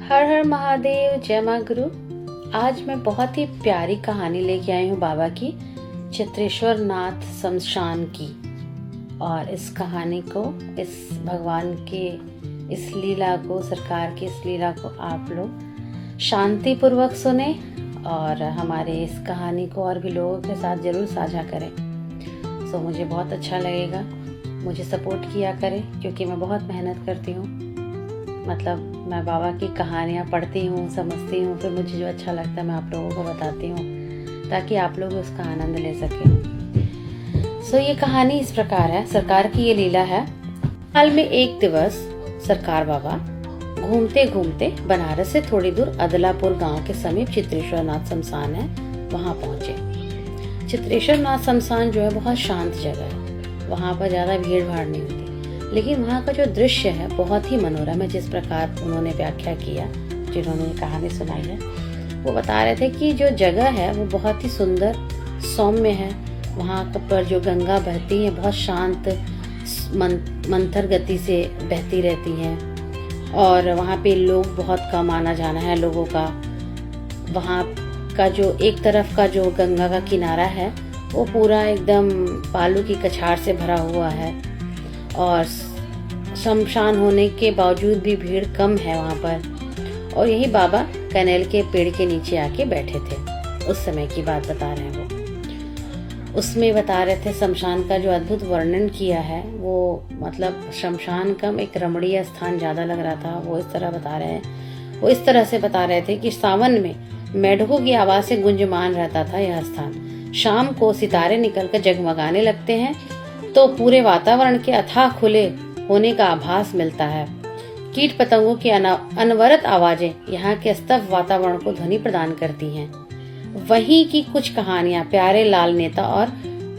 हर हर महादेव, जय माँ गुरु। आज मैं बहुत ही प्यारी कहानी लेके आई हूँ बाबा की, चित्रेश्वर नाथ शमशान की। और इस कहानी को, इस भगवान के इस लीला को, सरकार की इस लीला को आप लोग शांति पूर्वक सुने और हमारे इस कहानी को और भी लोगों के साथ जरूर साझा करें। सो मुझे बहुत अच्छा लगेगा, मुझे सपोर्ट किया करें क्योंकि मैं बहुत मेहनत करती हूँ। मतलब मैं बाबा की कहानियाँ पढ़ती हूँ, समझती हूँ, फिर मुझे जो अच्छा लगता है मैं आप लोगों को बताती हूँ ताकि आप लोग उसका आनंद ले सकें। सो ये कहानी इस प्रकार है, सरकार की ये लीला है। हाल में एक दिवस सरकार बाबा घूमते घूमते बनारस से थोड़ी दूर अदलापुर गांव के समीप चित्रेश्वर नाथ शमशान है, वहां पहुंचे। चित्रेश्वर नाथ शमशान जो है बहुत शांत जगह है, वहां पर ज्यादा भीड़ भाड़ नहीं होती, लेकिन वहाँ का जो दृश्य है बहुत ही मनोरम है। जिस प्रकार उन्होंने व्याख्या किया, जिन्होंने कहानी सुनाई है, वो बता रहे थे कि जो जगह है वो बहुत ही सुंदर सौम्य है। वहाँ पर जो गंगा बहती है बहुत शांत मंथर गति से बहती रहती है और वहाँ पे लोग बहुत कम आना जाना है लोगों का। वहाँ का जो एक तरफ का जो गंगा का किनारा है वो पूरा एकदम बालू की कछाड़ से भरा हुआ है और शमशान होने के बावजूद भी भीड़ कम है वहाँ पर। और यही बाबा कनेल के पेड़ के नीचे आके बैठे थे। उस समय की बात बता रहे हैं वो। उसमें बता रहे थे शमशान का जो अद्भुत वर्णन किया है वो, मतलब शमशान कम एक रमणीय स्थान ज्यादा लग रहा था। वो इस तरह बता रहे हैं, वो इस तरह से बता रहे थे कि सावन में मेढकों की आवाज से गुंजमान रहता था यह स्थान। शाम को सितारे निकलकर जगमगाने लगते हैं तो पूरे वातावरण के अथाह खुले होने का आभास मिलता है। कीट पतंगों की अनवरत आवाजें यहाँ के स्तब्ध वातावरण को ध्वनि प्रदान करती हैं। वहीं की कुछ कहानियां प्यारे लाल नेता और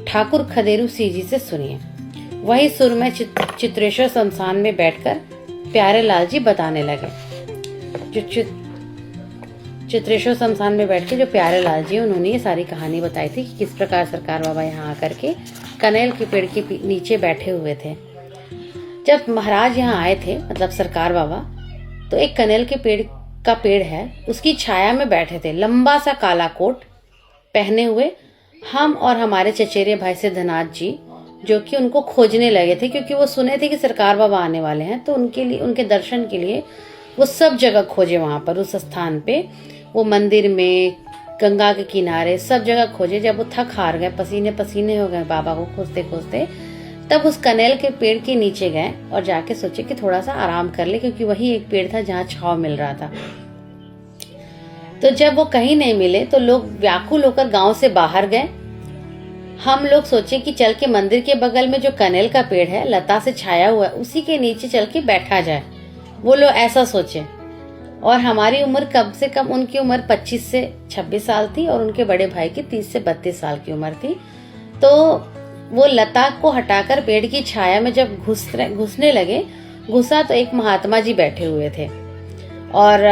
ठाकुर खदेरू सीजी से सुनिए। वही सुर में चित्रेश्वर शमशान में बैठकर प्यारे लाल जी बताने लगे। जो चित्रेश्वर शमशान में बैठ के जो प्यारे लाल जी, उन्होंने ये सारी कहानी बताई थी कि किस प्रकार सरकार बाबा यहाँ आकर के कनेल के पेड़ के नीचे बैठे हुए थे। जब महाराज यहाँ आए थे, मतलब सरकार बाबा, तो एक कनेल के पेड़ है, उसकी छाया में बैठे थे, लंबा सा काला कोट पहने हुए। हम और हमारे चचेरे भाई सिद्धनाथ जी, जो कि उनको खोजने लगे थे क्योंकि वो सुने थे कि सरकार बाबा आने वाले हैं, तो उनके लिए, उनके दर्शन के लिए वो सब जगह खोजे। वहां पर उस स्थान पे, वो मंदिर में, गंगा के किनारे, सब जगह खोजे। जब वो थक हार गए, पसीने पसीने हो गए बाबा को खोजते खोजते, तब उस कनेल के पेड़ के नीचे गए और जाके सोचे कि थोड़ा सा आराम कर ले, क्योंकि वही एक पेड़ था जहाँ छांव मिल रहा था। तो जब वो कहीं नहीं मिले तो लोग व्याकुल होकर गांव से बाहर गए। हम लोग सोचे कि चल के मंदिर के बगल में जो कनेल का पेड़ है, लता से छाया हुआ है, उसी के नीचे चल के बैठा जाए। वो लोग ऐसा सोचे। और हमारी उम्र कम से कम, उनकी उम्र 25 से 26 साल थी और उनके बड़े भाई की 30 से 32 साल की उम्र थी। तो वो लता को हटाकर पेड़ की छाया में जब घुसने लगे, घुसा तो एक महात्मा जी बैठे हुए थे और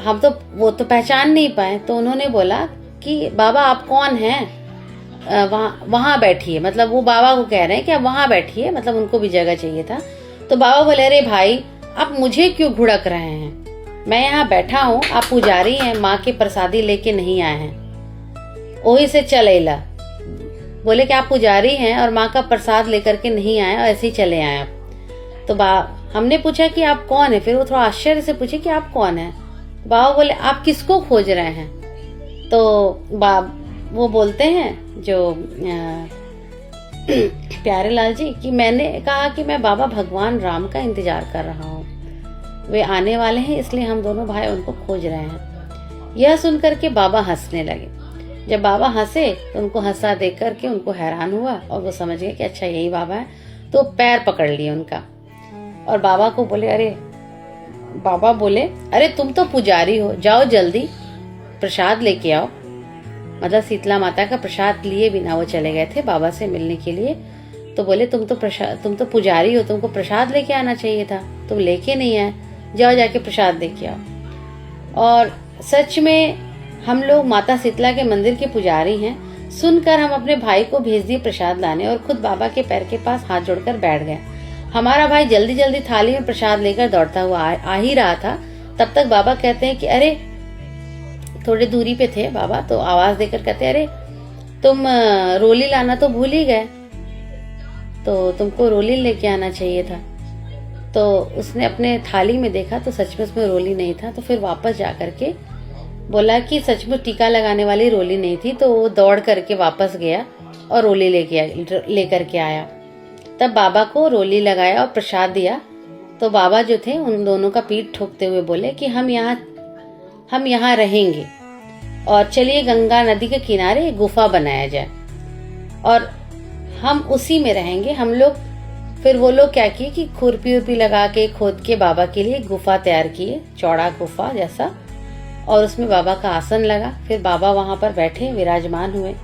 हम तो वो तो पहचान नहीं पाए। तो उन्होंने बोला कि बाबा आप कौन हैं, वहां बैठिए। मतलब वो बाबा को कह रहे हैं कि आप वहां बैठिए, मतलब उनको भी जगह चाहिए था। तो बाबा बोले, अरे भाई आप मुझे क्यों घुड़क रहे हैं, मैं यहाँ बैठा हूँ, आप पुजारी हैं, माँ के प्रसादी लेके नहीं आए हैं, वही से चले ला। बोले कि आप पुजारी हैं और माँ का प्रसाद लेकर के नहीं आए और ऐसे ही चले आए आप। तो हमने पूछा कि आप कौन है, फिर वो थोड़ा आश्चर्य से पूछे कि आप कौन है। बाबा बोले आप किसको खोज रहे हैं। तो वो बोलते हैं जो प्यारे लाल जी, कि मैंने कहा कि मैं बाबा भगवान राम का इंतजार कर रहा हूँ, वे आने वाले हैं, इसलिए हम दोनों भाई उनको खोज रहे हैं। यह सुनकर के बाबा हंसने लगे। जब बाबा हंसे तो उनको हंसा देख करके उनको हैरान हुआ और वो समझ गए कि अच्छा यही बाबा है। तो पैर पकड़ लिए उनका और बाबा को बोले, बाबा बोले अरे तुम तो पुजारी हो, जाओ जल्दी प्रसाद लेके आओ। मतलब शीतला माता का प्रसाद लिए बिना वो चले गए थे बाबा से मिलने के लिए। तो बोले तुम तो पुजारी हो, तुमको प्रसाद लेके आना चाहिए था, तुम लेके नहीं आए, जाओ जाके प्रसाद लेके आओ। और सच में हम लोग माता शीतला के मंदिर के पुजारी हैं। सुनकर हम अपने भाई को भेज दिए प्रसाद लाने और खुद बाबा के पैर के पास हाथ जोड़कर बैठ गए। हमारा भाई जल्दी जल्दी थाली में प्रसाद लेकर दौड़ता हुआ आ ही रहा था, तब तक बाबा कहते हैं कि अरे, थोड़ी दूरी पे थे बाबा, तो आवाज देकर कहते हैं, अरे तुम रोली लाना तो भूल ही गए, तो तुमको रोली लेके आना चाहिए था। तो उसने अपने थाली में देखा तो सचमुच में रोली नहीं था। तो फिर वापस जा करके बोला कि सचमुच टीका लगाने वाली रोली नहीं थी। तो वो दौड़ करके वापस गया और रोली लेकर के आया। तब बाबा को रोली लगाया और प्रसाद दिया। तो बाबा जो थे उन दोनों का पीठ ठोकते हुए बोले कि हम यहाँ रहेंगे और चलिए गंगा नदी के किनारे एक गुफा बनाया जाए और हम उसी में रहेंगे हम लोग। फिर वो लोग क्या किए कि खुरपी उर्पी लगा के खोद के बाबा के लिए गुफा तैयार किए, चौड़ा गुफा जैसा, और उसमें बाबा का आसन लगा। फिर बाबा वहां पर बैठे विराजमान हुए।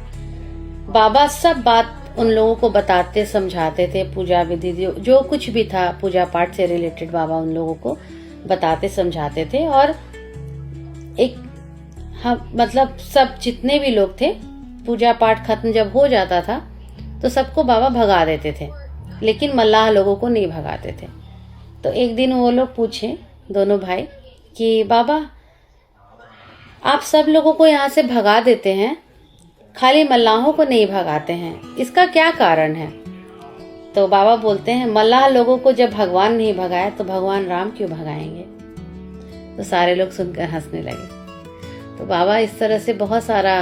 बाबा सब बात उन लोगों को बताते समझाते थे, पूजा विधि जो कुछ भी था पूजा पाठ से रिलेटेड बाबा उन लोगों को बताते समझाते थे। और मतलब सब जितने भी लोग थे, पूजा पाठ खत्म जब हो जाता था तो सबको बाबा भगा देते थे, लेकिन मल्लाह लोगों को नहीं भगाते थे। तो एक दिन वो लोग पूछे दोनों भाई कि बाबा आप सब लोगों को यहाँ से भगा देते हैं, खाली मल्लाहों को नहीं भगाते हैं, इसका क्या कारण है? तो बाबा बोलते हैं, मल्लाह लोगों को जब भगवान नहीं भगाया तो भगवान राम क्यों भगाएंगे? तो सारे लोग सुनकर हंसने लगे। तो बाबा इस तरह से बहुत सारा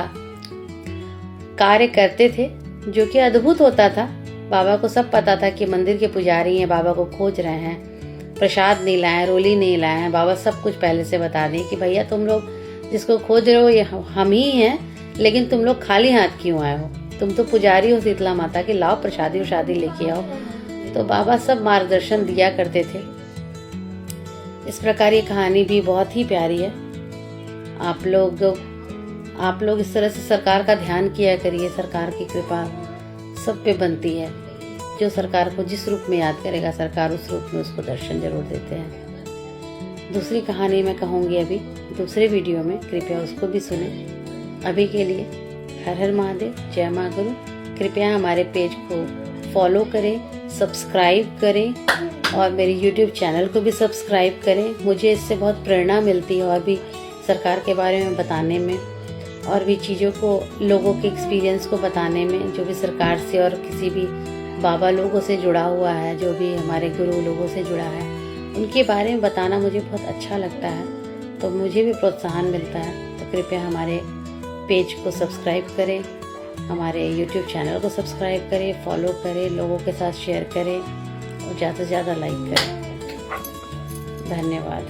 कार्य करते थे जो कि अद्भुत होता था। बाबा को सब पता था कि मंदिर के पुजारी हैं, बाबा को खोज रहे हैं, प्रसाद नहीं लाए, रोली नहीं लाए हैं। बाबा सब कुछ पहले से बता दें कि भैया तुम लोग जिसको खोज रहे हो ये हम ही हैं, लेकिन तुम लोग खाली हाथ क्यों आए हो? तुम तो पुजारी हो शीतला माता के, लाओ प्रसादी उशादी लेके आओ। तो बाबा सब मार्गदर्शन दिया करते थे। इस प्रकार ये कहानी भी बहुत ही प्यारी है। आप लोग इस तरह से सरकार का ध्यान किया करिए। सरकार की कृपा सब पे बनती है। जो सरकार को जिस रूप में याद करेगा, सरकार उस रूप में उसको दर्शन जरूर देते हैं। दूसरी कहानी मैं कहूँगी अभी दूसरे वीडियो में, कृपया उसको भी सुने। अभी के लिए हर हर महादेव, जय माँ गुरु। कृपया हमारे पेज को फॉलो करें, सब्सक्राइब करें और मेरे यूट्यूब चैनल को भी सब्सक्राइब करें। मुझे इससे बहुत प्रेरणा मिलती है और भी सरकार के बारे में बताने में, और भी चीज़ों को, लोगों के एक्सपीरियंस को बताने में, जो भी सरकार से और किसी भी बाबा लोगों से जुड़ा हुआ है, जो भी हमारे गुरु लोगों से जुड़ा है, उनके बारे में बताना मुझे बहुत अच्छा लगता है। तो मुझे भी प्रोत्साहन मिलता है। तो कृपया हमारे पेज को सब्सक्राइब करें, हमारे यूट्यूब चैनल को सब्सक्राइब करें, फॉलो करें, लोगों के साथ शेयर करें और ज़्यादा से ज़्यादा लाइक करें। धन्यवाद।